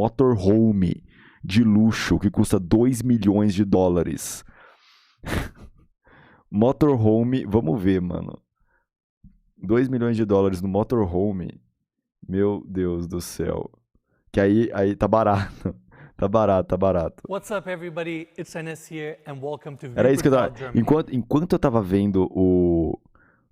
motorhome de luxo que custa 2 milhões de dólares. Motorhome, vamos ver, mano. 2 milhões de dólares no motorhome. Meu Deus do céu. Que aí tá barato. Tá barato. What's up, everybody? It's Enes here and welcome to Era isso que eu tava... Germany. Enquanto eu tava vendo o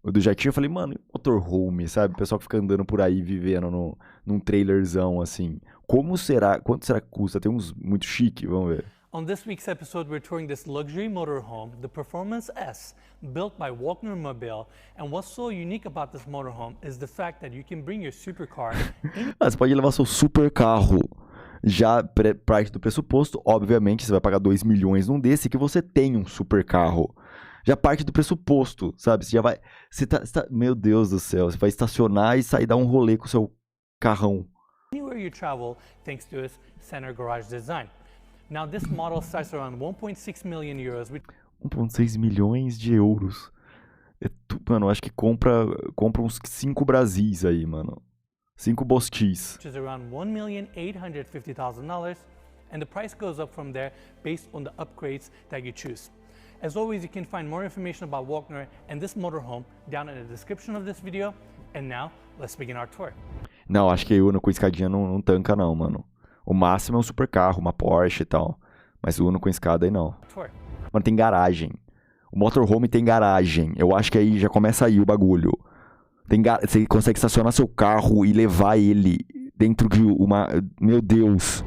do jatinho, eu falei, mano, motorhome, sabe? O pessoal que fica andando por aí, vivendo num trailerzão, assim. Quanto será que custa? Tem uns muito chique, vamos ver. On this week's episode, we're touring this luxury motorhome, the Performance S, built by Walkner Mobile. And what's so unique about this motorhome is the fact that you can bring your supercar in... Você pode levar seu super carro. Já parte do pressuposto, obviamente, você vai pagar 2 milhões num desse que você tem um super carro. Já parte do pressuposto, sabe? Você já vai... meu Deus do céu, você vai estacionar e sair dar um rolê com o seu carrão. Anywhere you travel, thanks to its center garage design. Now, this model starts around 1.6 million euros. 1.6 milhões de euros. Mano, acho que compra uns 5 Brasis aí, mano. 5 Bostis. Which is around $1,850,000, and the price goes up from there based on the upgrades that you choose. As always, you can find more information about Walkner and this motorhome down in the description of this video. And now, let's begin our tour. Não, acho que a Uno com escadinha não tanca não, mano. O máximo é um super carro, uma Porsche e tal. Mas o Uno com escada aí não. Mano, tem garagem. O motorhome tem garagem. Eu acho que aí já começa aí o bagulho. Você consegue estacionar seu carro e levar ele dentro de uma... Meu Deus.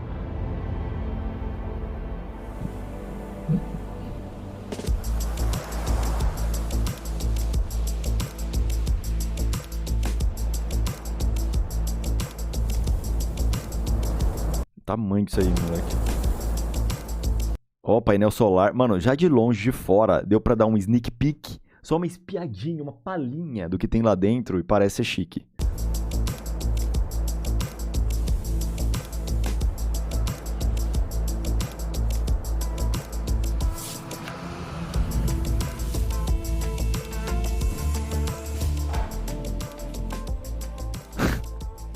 Tamanho disso aí, moleque. Ó, painel solar. Mano, já de longe, de fora, deu pra dar um sneak peek. Só uma espiadinha, uma palhinha do que tem lá dentro e parece ser chique.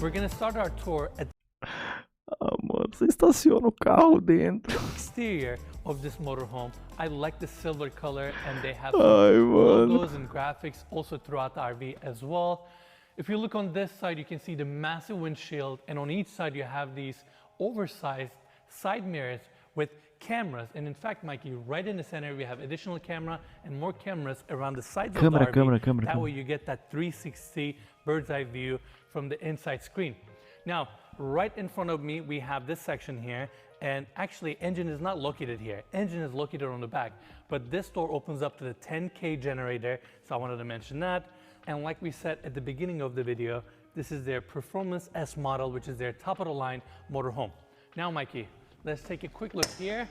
We're gonna start our tour at Mano, você estaciona o carro dentro. the exterior of this motorhome. I like the silver color, and they have Ai, some mano. logos and graphics also throughout the RV as well. If you look on this side, you can see the massive windshield, and on each side you have these oversized side mirrors with cameras. And in fact, Mikey, right in the center we have additional camera and more cameras around the sides of the RV. That way you get that 360 bird's eye view from the inside screen. Now, right in front of me, we have this section here, and actually engine is not located here. Engine is located on the back, but this door opens up to the 10K generator, so I wanted to mention that. And like we said at the beginning of the video, this is their Performance S model, which is their top-of-the-line motorhome. Now, Mikey, let's take a quick look here.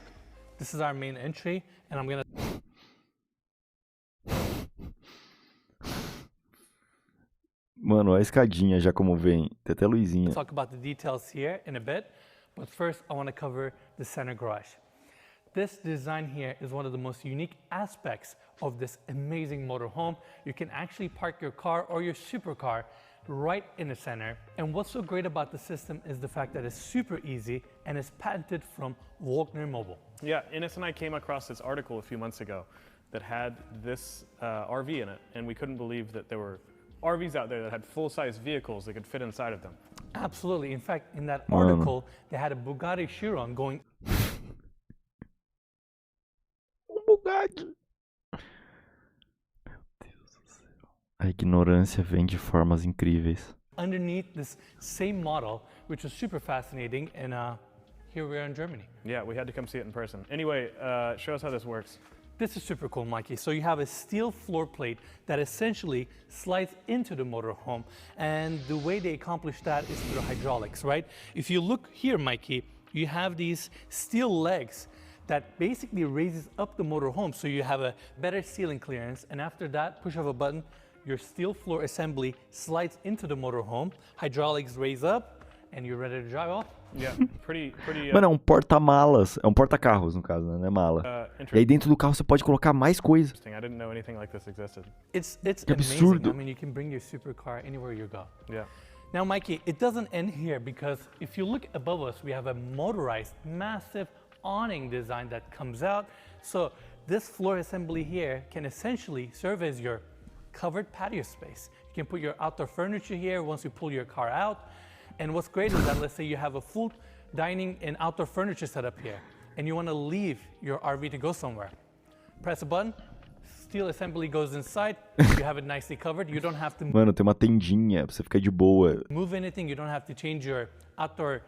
This is our main entry, and I'm gonna... Mano, a escadinha já como vem. Tem até luzinha. talk about the details here in a bit, but first I want to cover the center garage. This design here is one of the most unique aspects of this amazing motorhome. You can actually park your car or your supercar right in the center. And what's so great about the system is the fact that it's super easy and is patented from Walkner Mobile. Yeah, Ines and I came across this article a few months ago that had this RV in it, and we couldn't believe that there were RVs out there that had full-size vehicles that could fit inside of them. Absolutely. In fact, in that article, they had a Bugatti Chiron going... Bugatti. Meu Deus do céu. A ignorância vem de formas incríveis. underneath this same model, which was super fascinating, and here we are in Germany. Yeah, we had to come see it in person. Anyway, show us how this works. This is super cool, Mikey. So you have a steel floor plate that essentially slides into the motorhome, and the way they accomplish that is through hydraulics, right? If you look here, Mikey, you have these steel legs that basically raises up the motorhome, so you have a better ceiling clearance, and after that, push of a button, your steel floor assembly slides into the motorhome, hydraulics raise up, and you're ready to drive off. Yeah, pretty. Mano, é um porta-malas. É um porta-carros, no caso, né? Não é mala. E aí dentro do carro você pode colocar mais coisas. I didn't know anything like this existed. It's Que amazing. absurdo. I mean, you can bring your supercar anywhere you go. Yeah. Now, Mikey, it doesn't end here because if you look above us, we have a motorized, massive awning design that comes out. So this floor assembly here can essentially serve as your covered patio space. You can put your outdoor furniture here once you pull your car out. And what's great is that let's say you have a full dining and outdoor furniture setup here, and you want to leave your RV to go somewhere. Press a button, steel assembly goes inside, you have it nicely covered. You don't have to Mano, tem uma tendinha pra você ficar de boa. move anything, you don't have to change your outdoor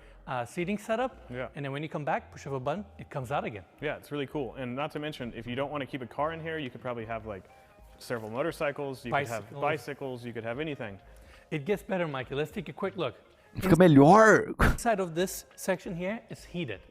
seating setup. Yeah. And then when you come back, push of a button, it comes out again. Yeah, it's really cool. And not to mention, if you don't want to keep a car in here, you could probably have like several motorcycles, you could have bicycles, you could have anything. It gets better, Mikey. Let's take a quick look. Fica melhor. Inside of this section here is heated.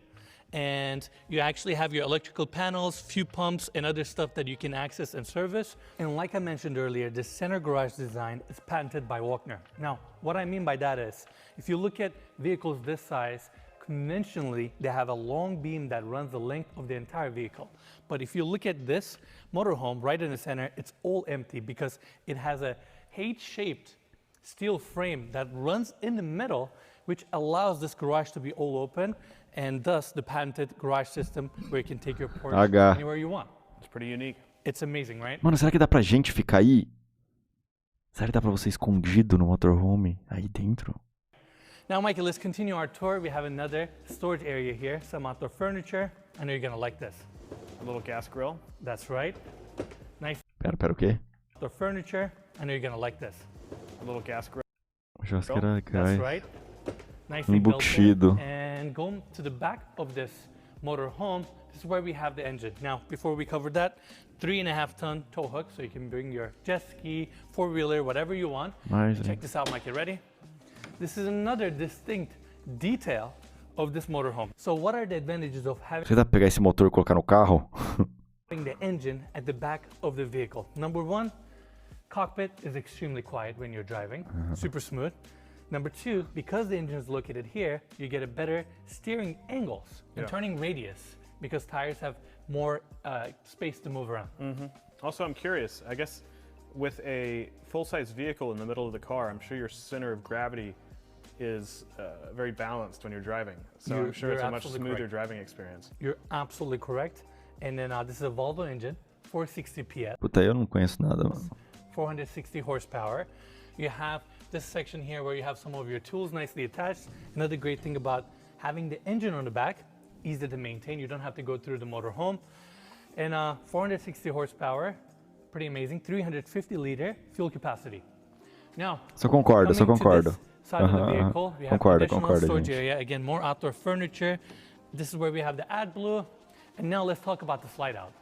And you actually have your electrical panels, fuel pumps, and other stuff that you can access and service. And like I mentioned earlier, the center garage design is patented by Walkner. Now, what I mean by that is, if you look at vehicles this size, conventionally, they have a long beam that runs the length of the entire vehicle. But if you look at this motorhome right in the center, it's all empty because it has a H-shaped steel frame that runs in the middle, which allows this garage to be all open, and thus the patented garage system where you can take your Porsche anywhere you want. It's pretty unique. It's amazing, right? Mano, será que dá pra gente ficar aí? Será que dá pra você escondido no motorhome aí dentro? Now, Mikey, let's continue our tour. We have another storage area here, some outdoor furniture. I know you're gonna like this. A little gas grill. That's right. Nice Pera, o quê? outdoor furniture. I know you're gonna like this. A little gas grill. Churrasqueira, That's right. Nicely built Embuchido. in. And going to the back of this motorhome, this is where we have the engine. Now, before we cover that, 3.5-ton tow hook, so you can bring your jet ski, four-wheeler, whatever you want. Nice. Check this out, Mike. You ready? This is another distinct detail of this motorhome. So what are the advantages of having Você dá pra pegar esse motor e colocar no carro? the engine at the back of the vehicle? Number one, cockpit is extremely quiet when you're driving, super smooth. Number two, because the engine is located here, you get a better steering angles and turning radius because tires have more space to move around. Also, I'm curious, I guess with a full-size vehicle in the middle of the car, I'm sure your center of gravity is very balanced when you're driving. So I'm sure it's a much smoother driving experience. You're absolutely correct. And then this is a Volvo engine, 460 PS. Puta, eu não conheço nada, mano. 460 horsepower. You have this section here where you have some of your tools nicely attached. Another great thing about having the engine on the back, easy to maintain. You don't have to go through the motorhome. And 460 horsepower, pretty amazing. 350-liter fuel capacity. Now, Só concordo. side of the vehicle, we have additional storage gente. area. Again, more outdoor furniture. This is where we have the AdBlue. And now let's talk about the slide out.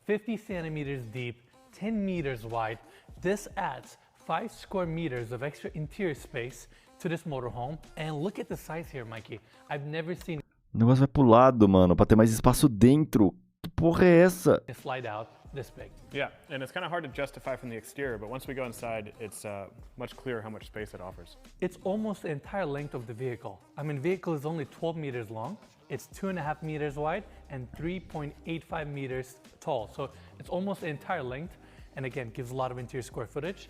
50 centimeters deep, 10 meters wide. This adds 5 square meters of extra interior space to this motorhome. And look at the size here, Mikey. I've never seen O negócio vai pro lado, mano, pra ter mais espaço dentro. Que porra é essa? a slide out this big. Yeah, and it's kind of hard to justify from the exterior, but once we go inside, it's much clearer how much space it offers. It's almost the entire length of the vehicle. I mean, vehicle is only 12 meters long. It's 2.5 meters wide and 3.85 meters tall. So it's almost the entire length. And again, gives a lot of interior square footage.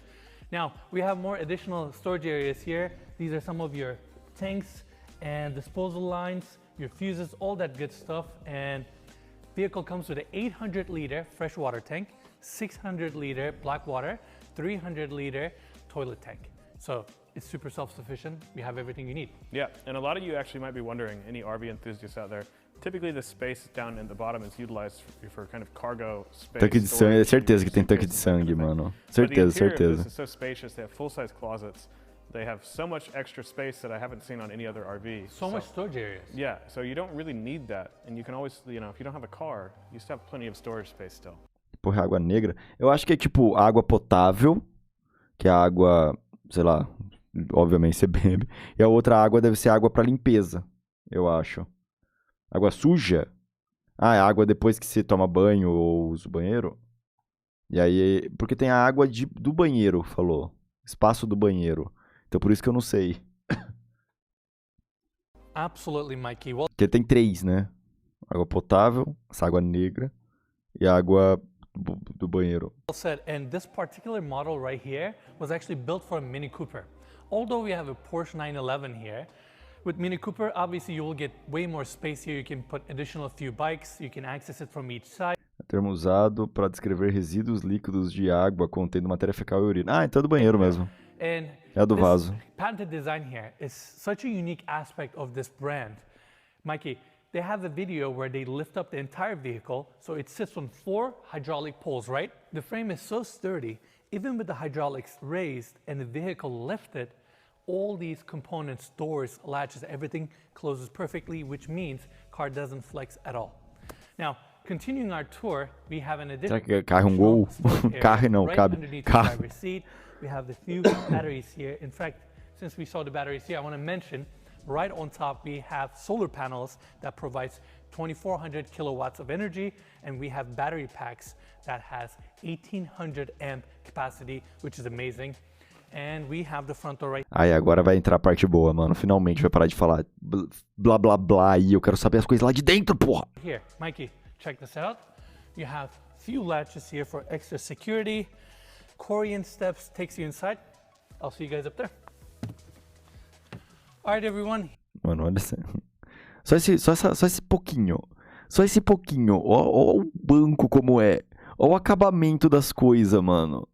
Now, we have more additional storage areas here. These are some of your tanks and disposal lines, your fuses, all that good stuff. And vehicle comes with an 800-liter freshwater tank, 600-liter black water, 300-liter toilet tank. So it's super self-sufficient. You have everything you need. Yeah, and a lot of you actually might be wondering, any RV enthusiasts out there, typically the space down in the bottom is utilized for kind of cargo space. Tanque de sangue, é certeza que tem tanque de sangue, mano. Certeza, certeza. It's so spacious, they have full-size closets. They have so much extra space that I haven't seen on any other RV. So much storage areas. Yeah, so you don't really need that. And you can always, you know, if you don't have a car, you still have plenty of storage space still. Porra, água negra. Eu acho que é tipo água potável, que é água, sei lá, obviamente você bebe. E a outra água deve ser água pra limpeza, eu acho. Água suja? Ah, é água depois que você toma banho ou usa o banheiro? E aí, porque tem a água do banheiro, falou. Espaço do banheiro. Então por isso que eu não sei. Absolutely, Mikey. Well, Porque tem 3, né? Água potável, essa água negra e a água do banheiro. said, and this particular model right here was actually built for a Mini Cooper. although we have a Porsche 911 here, with Mini Cooper, obviously you will get way more space here. You can put additional few bikes. You can access it from each side. Termo usado para descrever resíduos líquidos de água contendo matéria fecal e urina. Ah, então é do banheiro mesmo. And é do vaso. Patented design here is such a unique aspect of this brand. Mikey, they have a video where they lift up the entire vehicle, so it sits on 4 hydraulic poles, right? The frame is so sturdy, even with the hydraulics raised and the vehicle lifted, all these components, doors, latches, everything closes perfectly, which means car doesn't flex at all. Now, continuing our tour, we have an additional Será que carro é um gol? Carro não, right cabe. underneath the Carro. driver's seat. We have the few batteries here. In fact, since we saw the batteries here, I want to mention right on top we have solar panels that provides 2,400 kilowatts of energy, and we have battery packs that has 1,800 amp capacity, which is amazing. And we have the front door right. Aí agora vai entrar a parte boa, mano. Finalmente vai parar de falar blá blá blá aí. Eu quero saber as coisas lá de dentro, porra. Here, Mikey, check this out. You have few latches here for extra security. Korean steps takes you inside. I'll see you guys up there. All right, everyone. Mano, olha só esse pouquinho. Só esse pouquinho. Ó o banco como é. Ó o acabamento das coisas, mano.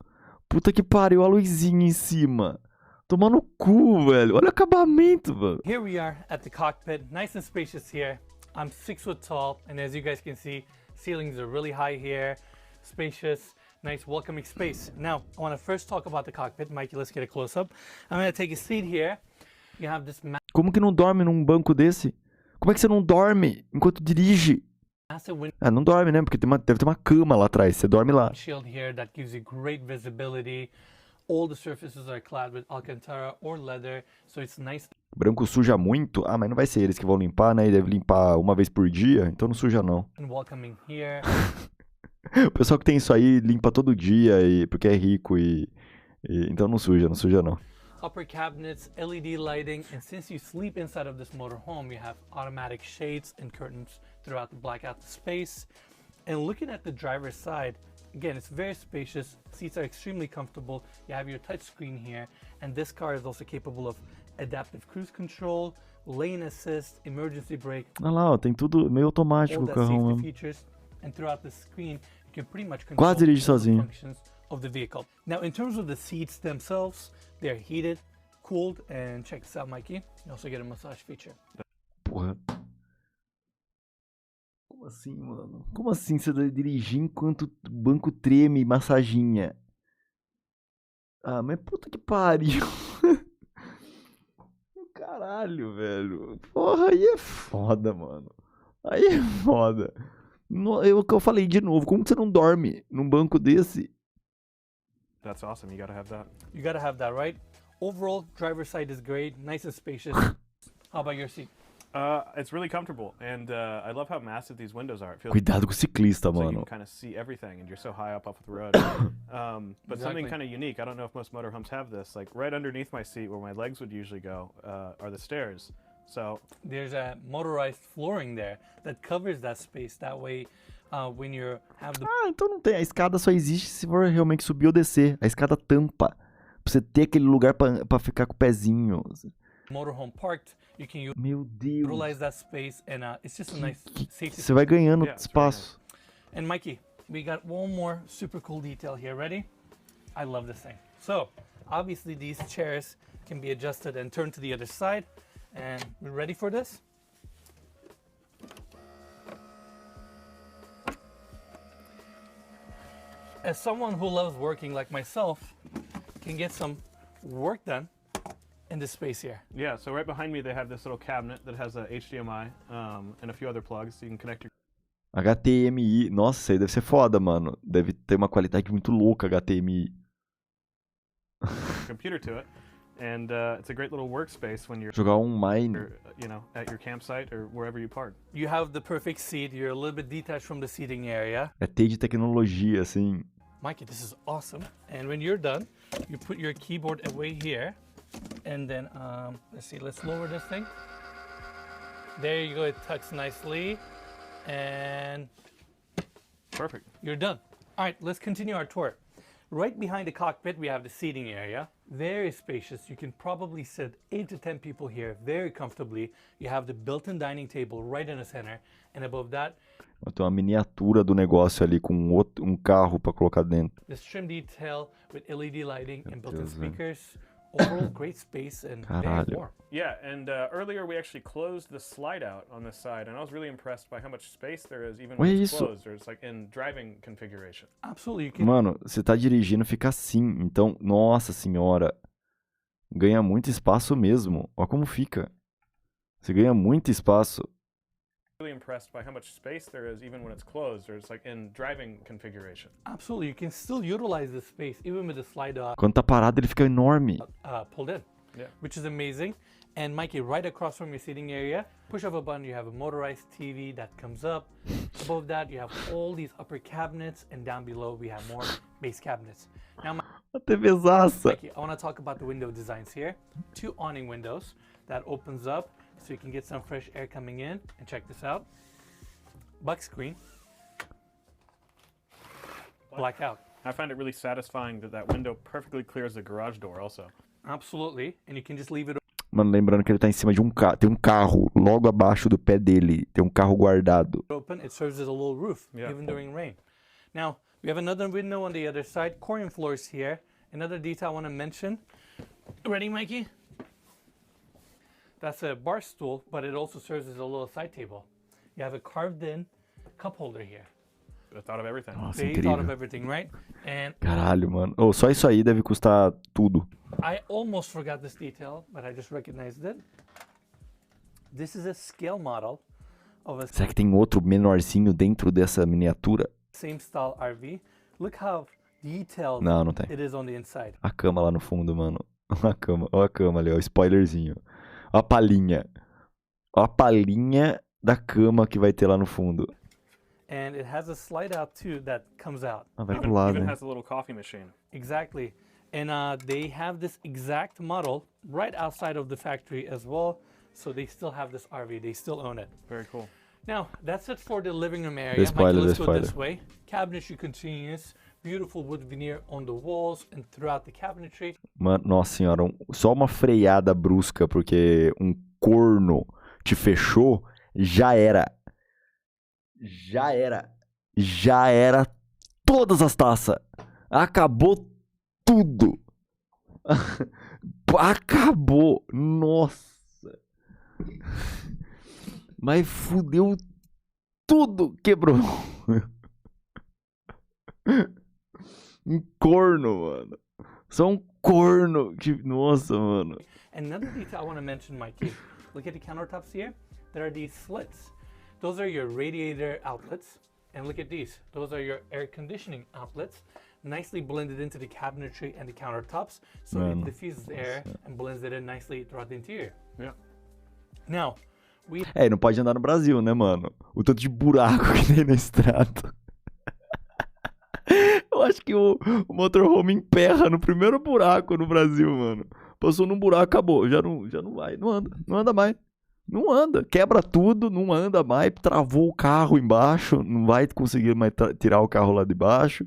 Puta que pariu, a luzinha em cima. Tomar no cu, velho. Olha o acabamento, mano. Here we are at the cockpit. Nice and spacious here. I'm 6 foot tall, and as you guys can see, ceilings are really high here. Spacious, nice welcoming space. Now, I want to first talk about the cockpit. Mikey, let's get a close-up. I'm going to take a seat here. You have this Como que não dorme num banco desse? Como é que você não dorme enquanto dirige? Ah, não dorme, né? Porque deve ter uma cama lá atrás. Você dorme lá. Shield here that gives you great visibility. All the surfaces are clad with Alcantara or leather, so it's nice. Branco suja muito? Ah, mas não vai ser eles que vão limpar, né? E deve limpar uma vez por dia, então não suja não. And welcoming here. O pessoal que tem isso aí limpa todo dia porque é rico então não suja não. Upper cabinets, LED lighting, and since you sleep inside of this motorhome, you have automatic shades and curtains throughout the blackout space. And looking at the driver's side, again, it's very spacious. Seats are extremely comfortable. You have your touch screen here, and this car is also capable of adaptive cruise control, lane assist, emergency brake. Olha lá, ó, tem tudo meio automático o carro mesmo. Features, and throughout the screen, you can pretty much control Quase dirige all the sozinho. functions of the vehicle. Now, in terms of the seats themselves, they're heated, cooled, and check this out, Mikey. You also get a massage feature. Porra. Como assim, mano? Como assim você deve dirigir enquanto o banco treme e massaginha? Ah, mas puta que pariu. Caralho, velho. Porra, aí é foda, mano. Aí é foda. O que eu falei de novo, como que você não dorme num banco desse? That's awesome. You gotta have that. You gotta have that, right? Overall, driver's side is great, nice and spacious. How about your seat? It's really comfortable, and I love how massive these windows are. It feels Cuidado com o ciclista, so you mano. can kind of see everything, and you're so high up off the road. But Exactly. something kind of unique. I don't know if most motorhomes have this. Like right underneath my seat, where my legs would usually go, are the stairs. So there's a motorized flooring there that covers that space. That way, when you have the Ah, então não tem. A escada só existe se for realmente subir ou descer. A escada tampa. Pra você ter aquele lugar pra ficar com o pezinho. motorhome parked, you can Meu Deus. utilize that space, and it's just a nice safety. Você vai ganhando Yeah, it's very espaço. And Mikey, we got one more super cool detail here. Ready? I love this thing. So, obviously these chairs can be adjusted and turned to the other side. And we're ready for this? As someone who loves working like myself, can get some work done in this space here. yeah, so right behind me they have this little cabinet that has a HDMI and a few other plugs, so you can connect your HDMI. Nossa, isso aí deve ser foda, mano. Deve ter uma qualidade muito louca, HDMI. computer to it, and it's a great little workspace when you're, Jogar online. you know, at your campsite or wherever you park. You have the perfect seat. You're a little bit detached from the seating area. É T de tecnologia, assim. Mikey, this is awesome. And when you're done, you put your keyboard away here. And then, let's see, let's lower this thing. There you go, it tucks nicely. And Perfect. you're done. All right, let's continue our tour. Right behind the cockpit, we have the seating area. Very spacious. You can probably sit 8 to 10 people here very comfortably. You have the built-in dining table right in the center. And above that, tem uma miniatura do negócio ali com carro para colocar dentro. This trim detail with LED lighting and built-in speakers. Overall, great space and very warm. Yeah, and earlier we actually closed the slide out on this side, and I was really impressed by how much space there is even when it's closed, or it's like in driving configuration. Absolutely. Mano, você tá dirigindo, fica assim, então, nossa senhora, ganha muito espaço mesmo. Olha como fica. Você ganha muito espaço. Really impressed by how much space there is even when it's closed, or it's like in driving configuration. Absolutely, you can still utilize this space even with the slide out. Quando tá parado, ele fica enorme. Pulled in, which is amazing. And Mikey, right across from your seating area, push of a button, you have a motorized TV that comes up. Above that, you have all these upper cabinets, and down below we have more base cabinets. Now, A TVzaça. Mikey, I want to talk about the window designs here. 2 awning windows that opens up so you can get some fresh air coming in. And check this out. Buck screen. Blackout. I find it really satisfying that window perfectly clears the garage door also. Absolutely. And you can just leave it Mano, lembrando que ele tá em cima de um carro. Tem um carro logo abaixo do pé dele. Tem um carro guardado. open. It serves as a little roof, even during rain. Now, we have another window on the other side. Corian floors here. Another detail I want to mention. Ready, Mikey? That's a bar stool, but it also serves as a little side table. You have a carved-in cup holder here. I thought of everything. Nossa, They thought of everything, right? And Caralho, mano. Oh, só isso aí deve custar tudo. I almost forgot this detail, but I just recognized it. This is a scale model of a Será que tem outro menorzinho dentro dessa miniatura? same style RV. Look how detailed Não tem. it is on the inside. A cama lá no fundo, mano. A cama. Olha a cama ali, ó. Spoilerzinho. Ó a palhinha. Ó a palhinha da cama que vai ter lá no fundo. And it has a slide out too that comes out. Ah, vai pro lado, Even né? has a little coffee machine. Exactly. And they have this exact model right outside of the factory as well. So they still have this RV. They still own it. Very cool. Now, that's it for the living room area. The spoiler, Mikey, let's the go this spoiler. way. Cabinetry continues. Beautiful wood veneer on the walls and throughout the cabinetry. Mano, nossa senhora, só uma freada brusca porque um corno te fechou, já era. Já era. Já era todas as taças. Acabou tudo. Acabou. Nossa. Mas fudeu tudo. Quebrou. Um corno, mano. Só um corno. Nossa, mano. Another detail I want to mention, Mikey. Look at the countertops here. There are these slits. Those are your radiator outlets. And look at these. Those are your air conditioning outlets. Nicely blended into the cabinetry and the countertops. So it diffuses air and blends it in nicely throughout the interior. Yeah. Now, we É, não pode andar no Brasil, né, mano? O tanto de buraco que tem na estrada. Eu acho que o motorhome emperra no primeiro buraco no Brasil, mano. Passou num buraco, acabou. Já não vai. Não anda mais. Não anda. Quebra tudo, não anda mais. Travou o carro embaixo. Não vai conseguir mais tirar o carro lá de baixo.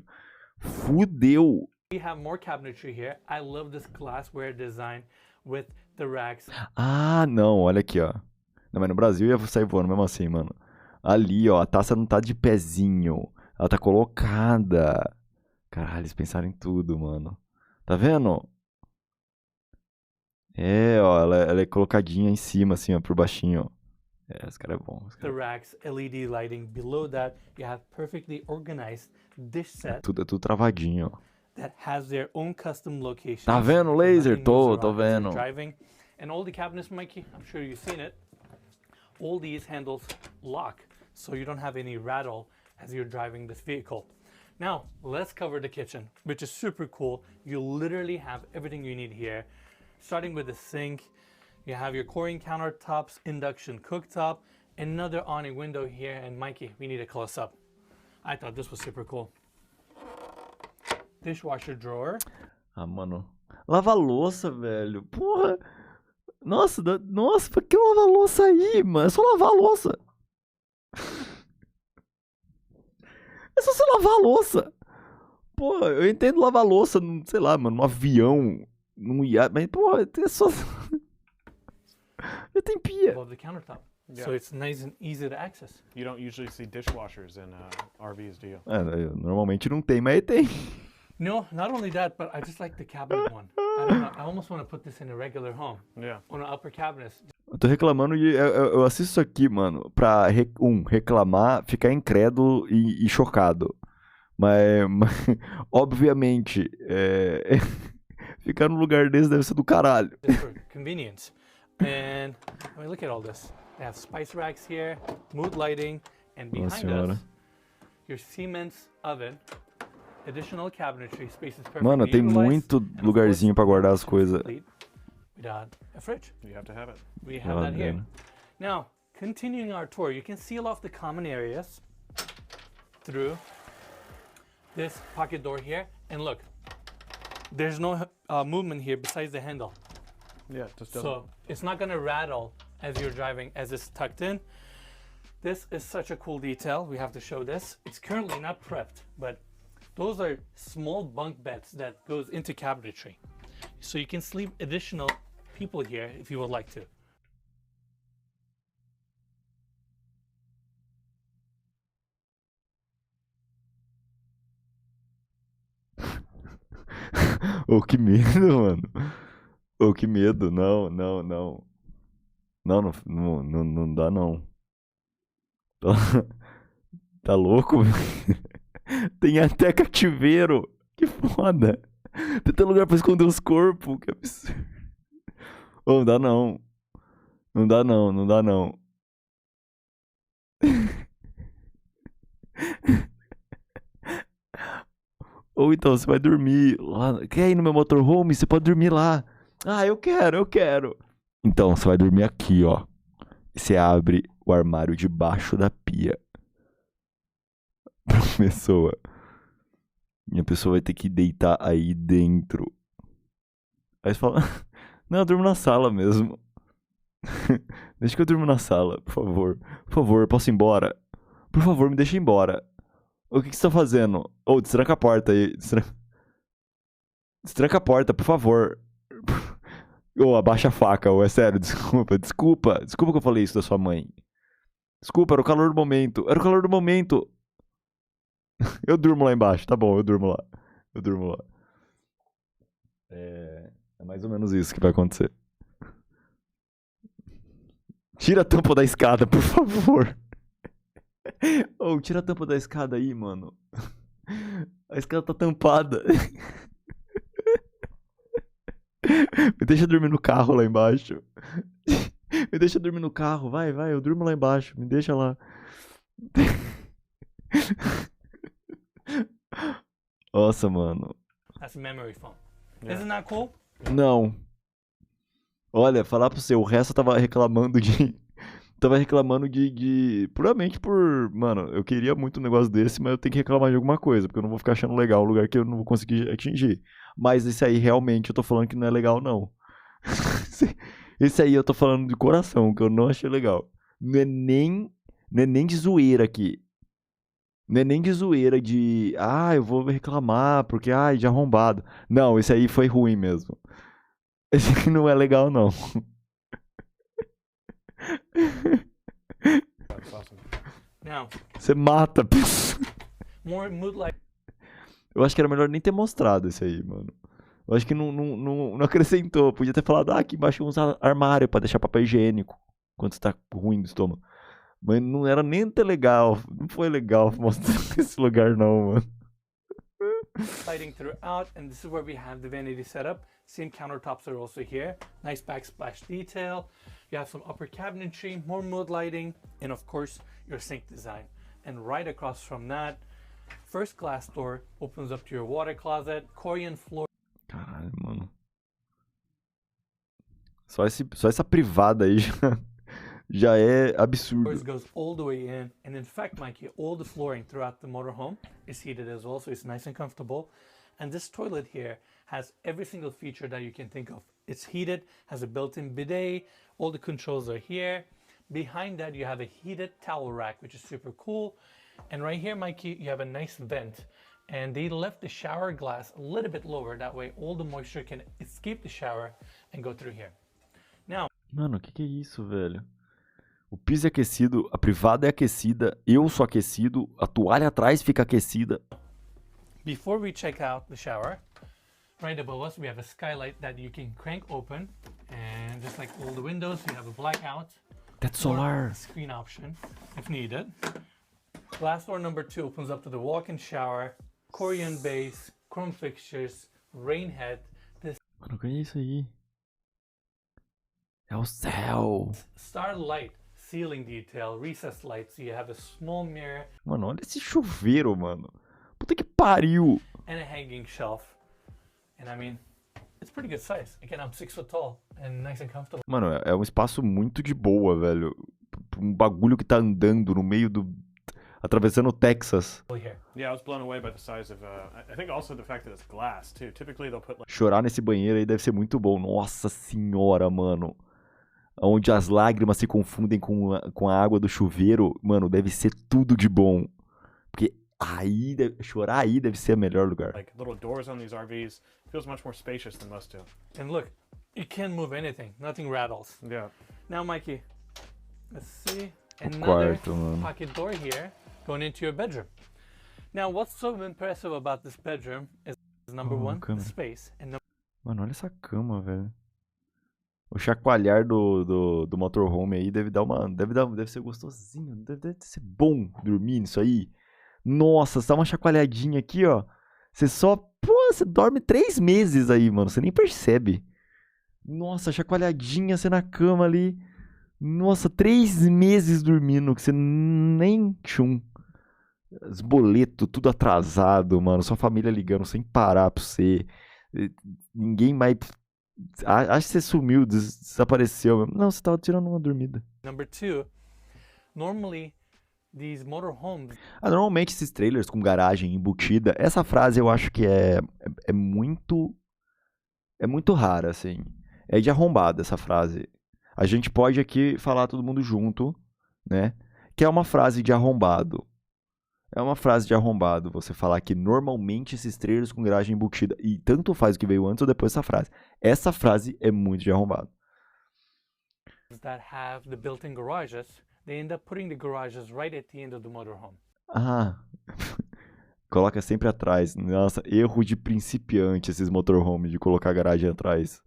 Fudeu. have more cabinetry here. I love this glassware design with the racks. Ah, não. Olha aqui, ó. Não, mas no Brasil ia sair voando mesmo assim, mano. Ali, ó. A taça não tá de pezinho. Ela tá colocada. Caralho, eles pensaram em tudo, mano. Tá vendo? É, ó. Ela é colocadinha em cima, assim, ó. Por baixinho, ó. É, esse cara é bom. The racks, LED lighting. Below that, you have perfectly organized dish set Tudo travadinho, ó. that has their own custom locations. Tá vendo o for laser? nothing Tô moves around as you're vendo. Driving. And all the cabinets, Mikey, I'm sure you've seen it. All these handles lock, so you don't have any rattle as you're driving this vehicle. Now, let's cover the kitchen, which is super cool. You literally have everything you need here. Starting with the sink, you have your Corian countertops, induction cooktop, another awning window here, and Mikey, we need a close-up. I thought this was super cool. Dishwasher drawer. Ah, mano. Lava louça, velho. Porra. Nossa, nossa, pra que lavar louça aí, mano? É só lavar a louça. É só você lavar a louça. pô, eu entendo lavar louça, sei lá, mano, num avião, num iate, mas, pô, é só... eu tenho pia. Above the countertop. Yeah. So it's nice and easy to access. You don't usually see dishwashers in RVs, do you? Normalmente não tem, mas tem. No, not only that, but I just like the cabinet one. I don't know, I almost want to put this in a regular home. Yeah. On an upper cabinet. Eu tô reclamando de... Eu assisto isso aqui, mano, pra, reclamar, ficar incrédulo e chocado. Mas obviamente, ficar num lugar desse deve ser do caralho. For convenience. And I mean, look at all this. They have spice racks here, mood lighting, and behind us, your Siemens oven, additional cabinetry, space is perfect. Mano, tem muito lugarzinho pra guardar as coisas. Without a fridge. You have to have it. We have that here. Now, continuing our tour, you can seal off the common areas through this pocket door here. And look, there's no movement here besides the handle. Yeah, just doesn't. So it's not gonna rattle as you're driving as it's tucked in. This is such a cool detail. We have to show this. It's currently not prepped, but those are small bunk beds that goes into cabinetry. So you can sleep additional people here if you would like to. Oh, que medo, mano. Oh, que medo. Não. Não dá, não. Tá louco? Tem até cativeiro. Que foda. Tem até lugar pra esconder os corpos. Que absurdo. Oh, não dá, não. Não dá, não. Ou então, você vai dormir lá. Quer ir no meu motorhome? Você pode dormir lá. Ah, eu quero. Então, você vai dormir aqui, ó. Você abre o armário debaixo da pia. Pra pessoa. E a pessoa vai ter que deitar aí dentro. Aí você fala, não, eu durmo na sala mesmo. Deixa que eu durmo na sala, por favor. Por favor, eu posso ir embora? Por favor, me deixa ir embora. O que você tá fazendo? Ô, destranca a porta aí. Destranca a porta, por favor. Ô, abaixa a faca, ô, é sério, desculpa. Desculpa que eu falei isso da sua mãe. Desculpa, era o calor do momento. Eu durmo lá embaixo, tá bom, eu durmo lá. É mais ou menos isso que vai acontecer. Tira a tampa da escada, por favor. Oh, tira a tampa da escada aí, mano. A escada tá tampada. Me deixa dormir no carro lá embaixo. Me deixa dormir no carro. Vai, eu durmo lá embaixo. Me deixa lá. Nossa, mano. That's memory foam. Yeah. Isn't that cool? Não. Olha, falar pra você, o resto eu tava reclamando de... Puramente por... Mano, eu queria muito um negócio desse, mas eu tenho que reclamar de alguma coisa, porque eu não vou ficar achando legal um lugar que eu não vou conseguir atingir. Mas esse aí, realmente, eu tô falando que não é legal, não. Esse aí eu tô falando de coração, que eu não achei legal. Não é nem de zoeira aqui. Não é nem de zoeira de... Ah, eu vou reclamar, porque... Ah, de arrombado. Não, esse aí foi ruim mesmo. Esse aqui não é legal, não. Now, você mata a pessoa. More mood light. Eu acho que era melhor nem ter mostrado esse aí, mano. Eu acho que não acrescentou. Podia ter falado, aqui embaixo uns armário pra deixar papel higiênico. Quando você tá ruim do estômago. Mas não era nem ter legal. Não foi legal mostrar esse lugar, não, mano. Lighting throughout, and this is where we have the vanity setup. Same countertops are also here. Nice backsplash detail. You have some upper cabinetry, more mood lighting, and of course your sink design. And right across from that, first glass door opens up to your water closet, Korean floor. Caralho, mano. Só essa privada aí já é absurdo. It goes all the way in, and in fact, Mikey, all the flooring throughout the motorhome is heated as well, so it's nice and comfortable. And this toilet here has every single feature that you can think of. It's heated, has a built-in bidet, all the controls are here. Behind that, you have a heated towel rack, which is super cool. And right here, Mikey, you have a nice vent. And they left the shower glass a little bit lower. That way all the moisture can escape the shower and go through here. Now, mano, que é isso, velho? O piso é aquecido, a privada é aquecida, eu sou aquecido, a toalha atrás fica aquecida. before we check out the shower, right above us we have a skylight that you can crank open, and just like all the windows, you have a blackout. That's solar. Screen option if needed. Glass door number 2 opens up to the walk-in shower, Corian base, chrome fixtures, rain head. This Mano, que é isso aí? É o céu. starlight ceiling detail, recessed light, so you have a small mirror. Mano, olha esse chuveiro, mano. Puta que pariu. And a hanging shelf. And I mean, it's pretty good size. Again, I'm 6 foot tall and nice and comfortable. Mano, é um espaço muito de boa, velho. Um bagulho que tá andando no meio do... atravessando o Texas. Here. Yeah, I was blown away by the size of, I think also the fact that it's glass too. Typically they'll put like... Chorar nesse banheiro aí deve ser muito bom. Nossa senhora, mano. Onde as lágrimas se confundem com a água do chuveiro, mano, deve ser tudo de bom. Porque aí, chorar aí deve ser o melhor lugar. Like little doors on these RVs. Feels much more spacious than most do. And look, you can't move anything. Nothing rattles. Yeah. Now, Mikey, let's see. Another quarto, mano. pocket door here going into your bedroom. Now, what's so impressive about this bedroom is number one, the space. And Mano, olha essa cama, velho. O chacoalhar do motorhome aí deve ser gostosinho. Deve ser bom dormir nisso aí. Nossa, só uma chacoalhadinha aqui, ó. Você dorme 3 meses aí, mano. Você nem percebe. Nossa, chacoalhadinha, você na cama ali. Nossa, 3 meses dormindo, que você nem chum. Os boletos, tudo atrasado, mano. Sua família ligando sem parar pra você. Ninguém mais... Acho que você sumiu, desapareceu. Não, você tava tirando uma dormida. number 2, normally these motorhomes. Normalmente esses trailers com garagem embutida, essa frase eu acho que é muito rara, assim. É de arrombada essa frase. A gente pode aqui falar todo mundo junto, né? Que é uma frase de arrombado. É uma frase de arrombado você falar que normalmente esses trailers com garagem embutida, e tanto faz o que veio antes ou depois dessa frase. Essa frase é muito de arrombado. That have the built-in garages, they end up putting the garages right at the end of the motorhome. Ah, coloca sempre atrás. Nossa, erro de principiante esses motorhome de colocar a garagem atrás.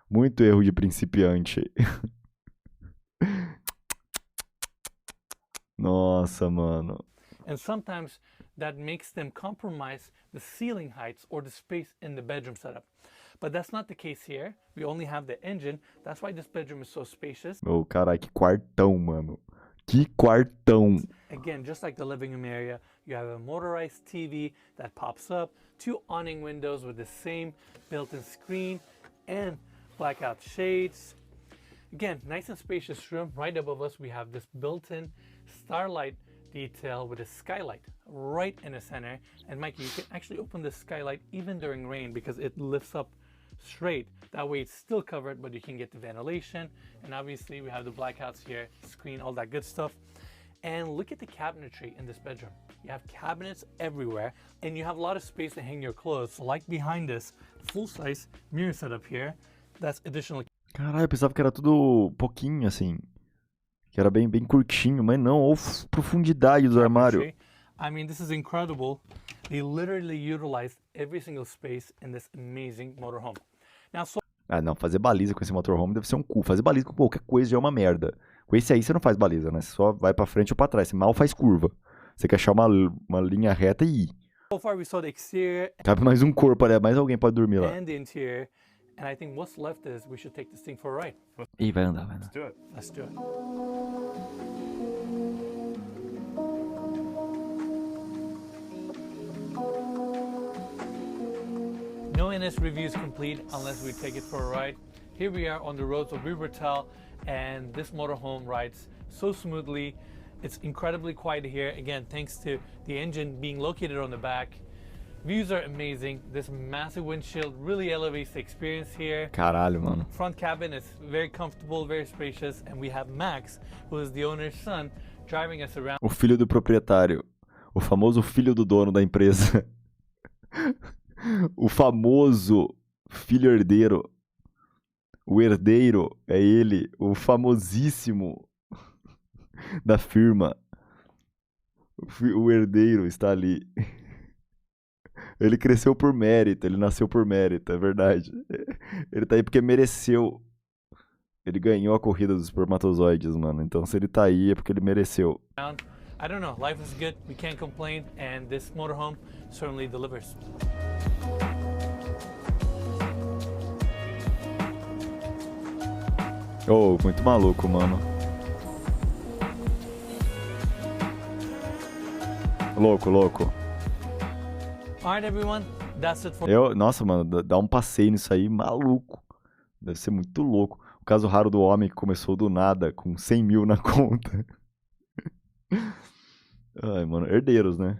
Muito erro de principiante. Nossa, mano. And sometimes that makes them compromise the ceiling heights or the space in the bedroom setup. But that's not the case here. We only have the engine. That's why this bedroom is so spacious. Oh, caralho, que quartão, mano. Que quartão. Again, just like the living room area, you have a motorized TV that pops up, 2 awning windows with the same built-in screen and blackout shades. Again, nice and spacious room. Right above us, we have this built-in starlight detail with a skylight right in the center. And Mikey, you can actually open the skylight even during rain because it lifts up straight. That way it's still covered, but you can get the ventilation. And obviously we have the blackouts here, screen, all that good stuff. And look at the cabinetry in this bedroom. You have cabinets everywhere, and you have a lot of space to hang your clothes. Like behind this full-size mirror setup here, that's additional. Caralho, eu pensava que era tudo pouquinho, assim. Que era bem curtinho, mas não, olha a profundidade do armário. I mean, this is incredible. They literally utilized every single space in this amazing motorhome. Now, Ah, não, fazer baliza com esse motorhome deve ser um cu. Fazer baliza com qualquer coisa já é uma merda. Com esse aí você não faz baliza, né? Você só vai pra frente ou pra trás. Você mal faz curva. Você quer achar uma linha reta e ir. So far we saw the exterior. Cabe mais um corpo, né? Mais alguém pode dormir lá. And the interior. And I think what's left is we should take this thing for a ride. Ih, vai andar. Let's do it. Let's do it. No NS review is complete unless we take it for a ride. Here we are on the roads of Rivertel, and this motorhome rides so smoothly. It's incredibly quiet here, again, thanks to the engine being located on the back. Views are amazing. This massive windshield really elevates the experience here. Caralho, mano. Front cabin is very comfortable, very spacious, and we have Max, who is the owner's son, driving us around. O filho do proprietário. O famoso filho do dono da empresa. O famoso filho herdeiro. O herdeiro é ele, o famosíssimo da firma. O herdeiro está ali. Ele cresceu por mérito, ele nasceu por mérito, é verdade. Ele tá aí porque mereceu. Ele ganhou a corrida dos espermatozoides, mano. Então se ele tá aí é porque ele mereceu. I don't know, life is good, we can't complain, and this motorhome certainly delivers. Oh, muito maluco, mano. Louco, louco. Alright, everyone, that's it for... Nossa, mano, dá um passeio nisso aí, maluco. Deve ser muito louco. O caso raro do homem que começou do nada, com 100 mil na conta. Ai, mano, herdeiros, né?